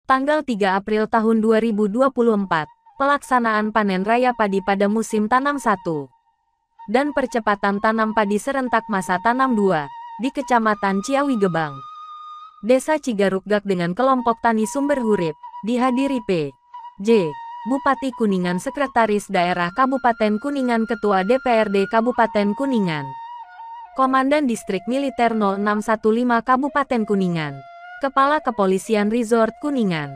Tanggal 3 April tahun 2024, pelaksanaan panen raya padi pada musim tanam 1 dan percepatan tanam padi serentak masa tanam 2 di Kecamatan Ciawi Gebang, Desa Cigarukgak dengan kelompok tani sumber hurip, dihadiri P.J. Bupati Kuningan, Sekretaris Daerah Kabupaten Kuningan, Ketua DPRD Kabupaten Kuningan, Komandan Distrik Militer 0615 Kabupaten Kuningan, Kepala Kepolisian Resort Kuningan,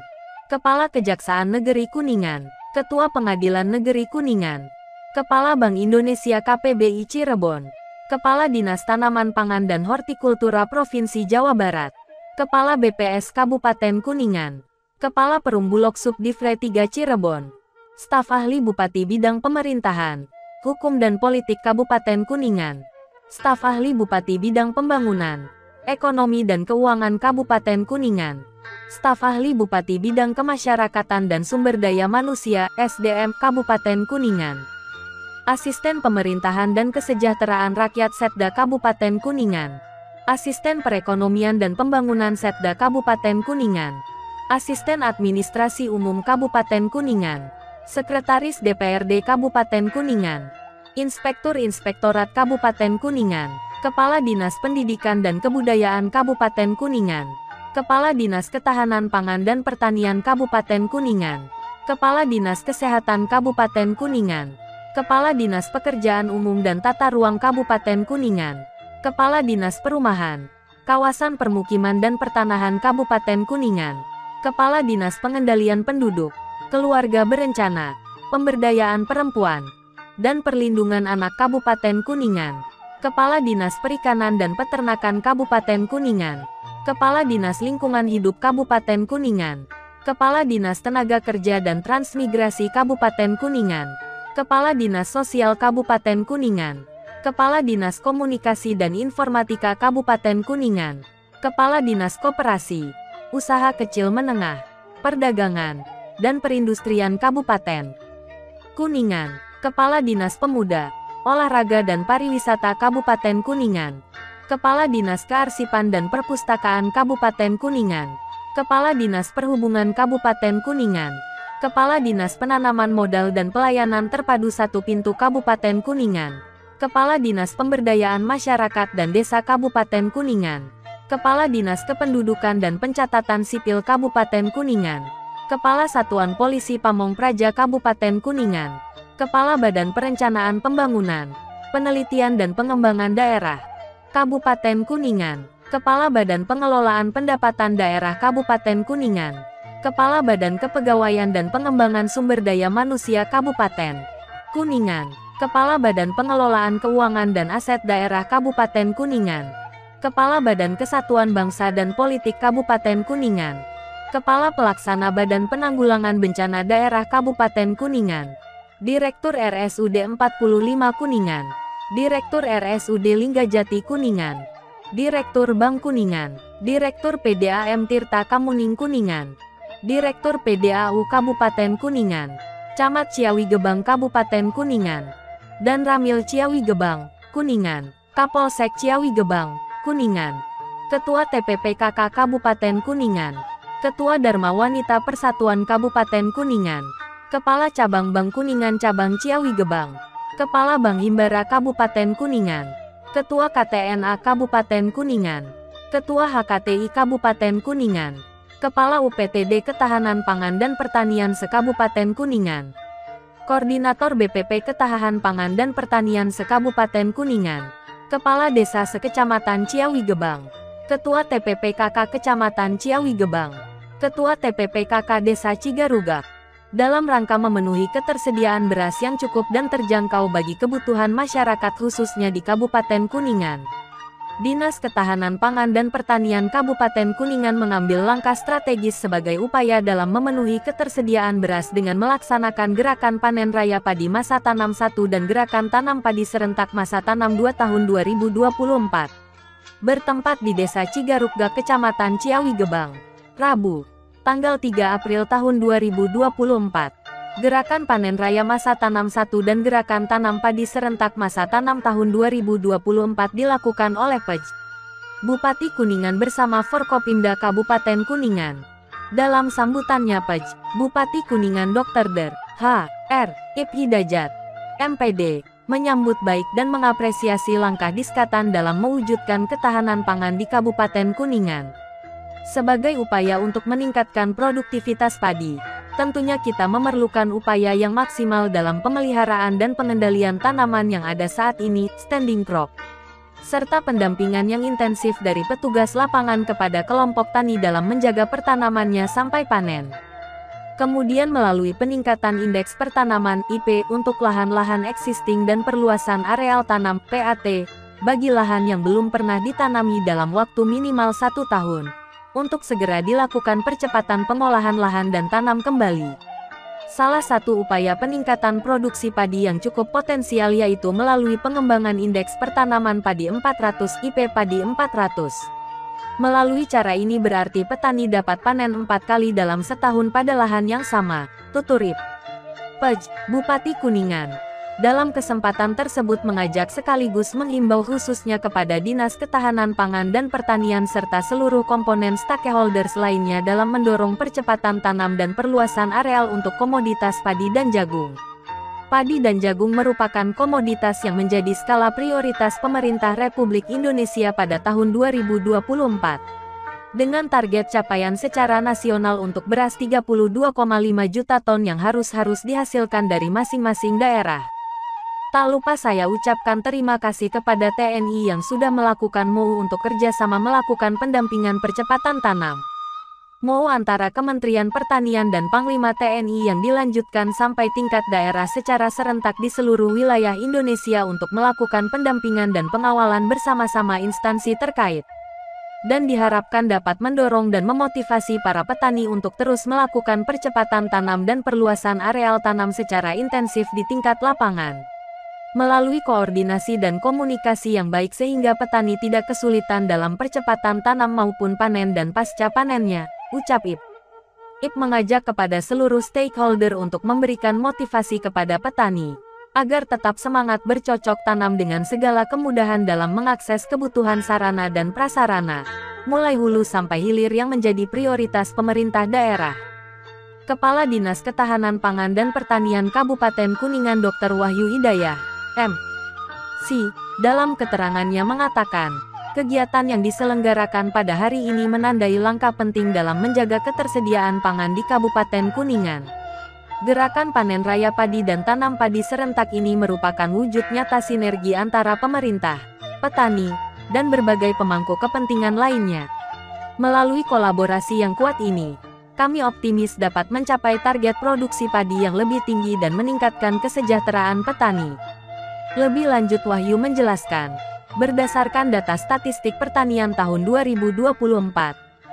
Kepala Kejaksaan Negeri Kuningan, Ketua Pengadilan Negeri Kuningan, Kepala Bank Indonesia KPBI Cirebon, Kepala Dinas Tanaman Pangan dan Hortikultura Provinsi Jawa Barat, Kepala BPS Kabupaten Kuningan, Kepala Perumbulok Subdivre 3 Cirebon, Staf Ahli Bupati Bidang Pemerintahan, Hukum dan Politik Kabupaten Kuningan, Staf Ahli Bupati Bidang Pembangunan, Ekonomi dan Keuangan Kabupaten Kuningan, Staf Ahli Bupati Bidang Kemasyarakatan dan Sumber Daya Manusia (SDM) Kabupaten Kuningan, Asisten Pemerintahan dan Kesejahteraan Rakyat Setda Kabupaten Kuningan, Asisten Perekonomian dan Pembangunan Setda Kabupaten Kuningan, Asisten Administrasi Umum Kabupaten Kuningan, Sekretaris DPRD Kabupaten Kuningan, Inspektur Inspektorat Kabupaten Kuningan, Kepala Dinas Pendidikan dan Kebudayaan Kabupaten Kuningan, Kepala Dinas Ketahanan Pangan dan Pertanian Kabupaten Kuningan, Kepala Dinas Kesehatan Kabupaten Kuningan, Kepala Dinas Pekerjaan Umum dan Tata Ruang Kabupaten Kuningan, Kepala Dinas Perumahan, Kawasan Permukiman dan Pertanahan Kabupaten Kuningan, Kepala Dinas Pengendalian Penduduk, Keluarga Berencana, Pemberdayaan Perempuan, dan Perlindungan Anak Kabupaten Kuningan, Kepala Dinas Perikanan dan Peternakan Kabupaten Kuningan, Kepala Dinas Lingkungan Hidup Kabupaten Kuningan, Kepala Dinas Tenaga Kerja dan Transmigrasi Kabupaten Kuningan, Kepala Dinas Sosial Kabupaten Kuningan, Kepala Dinas Komunikasi dan Informatika Kabupaten Kuningan, Kepala Dinas Koperasi, Usaha Kecil Menengah, Perdagangan, dan Perindustrian Kabupaten Kuningan, Kepala Dinas Pemuda, Olahraga dan Pariwisata Kabupaten Kuningan, Kepala Dinas Kearsipan dan Perpustakaan Kabupaten Kuningan, Kepala Dinas Perhubungan Kabupaten Kuningan, Kepala Dinas Penanaman Modal dan Pelayanan Terpadu Satu Pintu Kabupaten Kuningan, Kepala Dinas Pemberdayaan Masyarakat dan Desa Kabupaten Kuningan, Kepala Dinas Kependudukan dan Pencatatan Sipil Kabupaten Kuningan, Kepala Satuan Polisi Pamong Praja Kabupaten Kuningan, Kepala Badan Perencanaan Pembangunan, Penelitian dan Pengembangan Daerah Kabupaten Kuningan, Kepala Badan Pengelolaan Pendapatan Daerah Kabupaten Kuningan, Kepala Badan Kepegawaian dan Pengembangan Sumber Daya Manusia Kabupaten Kuningan, Kepala Badan Pengelolaan Keuangan dan Aset Daerah Kabupaten Kuningan, Kepala Badan Kesatuan Bangsa dan Politik Kabupaten Kuningan, Kepala Pelaksana Badan Penanggulangan Bencana Daerah Kabupaten Kuningan, Direktur RSUD 45 Kuningan, Direktur RSUD Linggajati Kuningan, Direktur Bank Kuningan, Direktur PDAM Tirta Kamuning Kuningan, Direktur PDAU Kabupaten Kuningan, Camat Ciawi Gebang Kabupaten Kuningan, dan Ramil Ciawi Gebang, Kuningan, Kapolsek Ciawi Gebang, Kuningan, Ketua TPPKK Kabupaten Kuningan, Ketua Dharma Wanita Persatuan Kabupaten Kuningan, Kepala Cabang Bank Kuningan Cabang Ciawi Gebang, Kepala Bank Himbara Kabupaten Kuningan, Ketua KTNA Kabupaten Kuningan, Ketua HKTI Kabupaten Kuningan, Kepala UPTD Ketahanan Pangan dan Pertanian se-Kabupaten Kuningan, Koordinator BPP Ketahanan Pangan dan Pertanian se-Kabupaten Kuningan, Kepala Desa se-Kecamatan Ciawi Gebang, Ketua TPPKK Kecamatan Ciawi Gebang, Ketua TPPKK Desa Cigarugak, dalam rangka memenuhi ketersediaan beras yang cukup dan terjangkau bagi kebutuhan masyarakat khususnya di Kabupaten Kuningan. Dinas Ketahanan Pangan dan Pertanian Kabupaten Kuningan mengambil langkah strategis sebagai upaya dalam memenuhi ketersediaan beras dengan melaksanakan gerakan panen raya padi masa tanam 1 dan gerakan tanam padi serentak masa tanam 2 tahun 2024. Bertempat di Desa Cigarukgak Kecamatan Ciawi Gebang, Rabu, tanggal 3 April tahun 2024. Gerakan panen raya masa tanam 1 dan gerakan tanam padi serentak masa tanam tahun 2024 dilakukan oleh Bupati Kuningan bersama Forkopimda Kabupaten Kuningan. Dalam sambutannya PEJ, Bupati Kuningan Dr. Der. H. R. Ip Hidayat, MPD, menyambut baik dan mengapresiasi langkah Diskatan dalam mewujudkan ketahanan pangan di Kabupaten Kuningan. Sebagai upaya untuk meningkatkan produktivitas padi, tentunya kita memerlukan upaya yang maksimal dalam pemeliharaan dan pengendalian tanaman yang ada saat ini, standing crop, serta pendampingan yang intensif dari petugas lapangan kepada kelompok tani dalam menjaga pertanamannya sampai panen. Kemudian melalui peningkatan indeks pertanaman IP untuk lahan-lahan existing dan perluasan areal tanam PAT, bagi lahan yang belum pernah ditanami dalam waktu minimal 1 tahun, untuk segera dilakukan percepatan pengolahan lahan dan tanam kembali. Salah satu upaya peningkatan produksi padi yang cukup potensial yaitu melalui pengembangan indeks pertanaman padi 400 IP padi 400. Melalui cara ini berarti petani dapat panen 4 kali dalam setahun pada lahan yang sama, tutur Ip. PEJ, Bupati Kuningan. Dalam kesempatan tersebut mengajak sekaligus menghimbau khususnya kepada Dinas Ketahanan Pangan dan Pertanian serta seluruh komponen stakeholders lainnya dalam mendorong percepatan tanam dan perluasan areal untuk komoditas padi dan jagung. Padi dan jagung merupakan komoditas yang menjadi skala prioritas pemerintah Republik Indonesia pada tahun 2024. Dengan target capaian secara nasional untuk beras 32,5 juta ton yang harus dihasilkan dari masing-masing daerah. Tak lupa saya ucapkan terima kasih kepada TNI yang sudah melakukan MOU untuk kerjasama melakukan pendampingan percepatan tanam. MOU antara Kementerian Pertanian dan Panglima TNI yang dilanjutkan sampai tingkat daerah secara serentak di seluruh wilayah Indonesia untuk melakukan pendampingan dan pengawalan bersama-sama instansi terkait. Dan diharapkan dapat mendorong dan memotivasi para petani untuk terus melakukan percepatan tanam dan perluasan areal tanam secara intensif di tingkat lapangan. Melalui koordinasi dan komunikasi yang baik sehingga petani tidak kesulitan dalam percepatan tanam maupun panen dan pasca panennya, ucap Ip. Ip mengajak kepada seluruh stakeholder untuk memberikan motivasi kepada petani, agar tetap semangat bercocok tanam dengan segala kemudahan dalam mengakses kebutuhan sarana dan prasarana, mulai hulu sampai hilir yang menjadi prioritas pemerintah daerah. Kepala Dinas Ketahanan Pangan dan Pertanian Kabupaten Kuningan Dr. Wahyu Hidayah, M.Si., dalam keterangannya mengatakan, kegiatan yang diselenggarakan pada hari ini menandai langkah penting dalam menjaga ketersediaan pangan di Kabupaten Kuningan. Gerakan panen raya padi dan tanam padi serentak ini merupakan wujud nyata sinergi antara pemerintah, petani, dan berbagai pemangku kepentingan lainnya. Melalui kolaborasi yang kuat ini, kami optimis dapat mencapai target produksi padi yang lebih tinggi dan meningkatkan kesejahteraan petani. Lebih lanjut Wahyu menjelaskan, berdasarkan data statistik pertanian tahun 2024,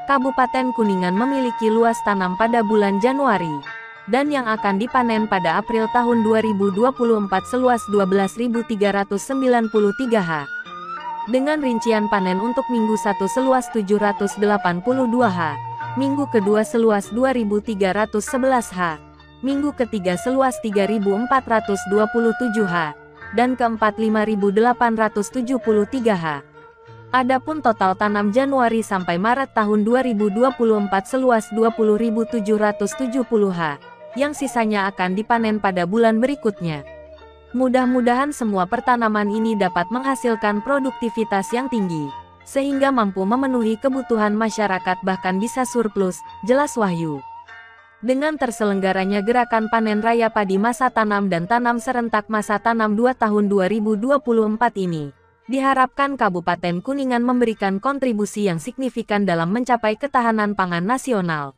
Kabupaten Kuningan memiliki luas tanam pada bulan Januari, dan yang akan dipanen pada April tahun 2024 seluas 12.393 ha. Dengan rincian panen untuk minggu 1 seluas 782 ha, minggu kedua seluas 2.311 ha, minggu ketiga seluas 3.427 ha, dan keempat 5.873 ha. Adapun total tanam Januari sampai Maret tahun 2024 seluas 20.770 ha, yang sisanya akan dipanen pada bulan berikutnya. Mudah-mudahan semua pertanaman ini dapat menghasilkan produktivitas yang tinggi, sehingga mampu memenuhi kebutuhan masyarakat bahkan bisa surplus, jelas Wahyu. Dengan terselenggaranya gerakan panen raya padi masa tanam dan tanam serentak masa tanam 2 tahun 2024 ini, diharapkan Kabupaten Kuningan memberikan kontribusi yang signifikan dalam mencapai ketahanan pangan nasional.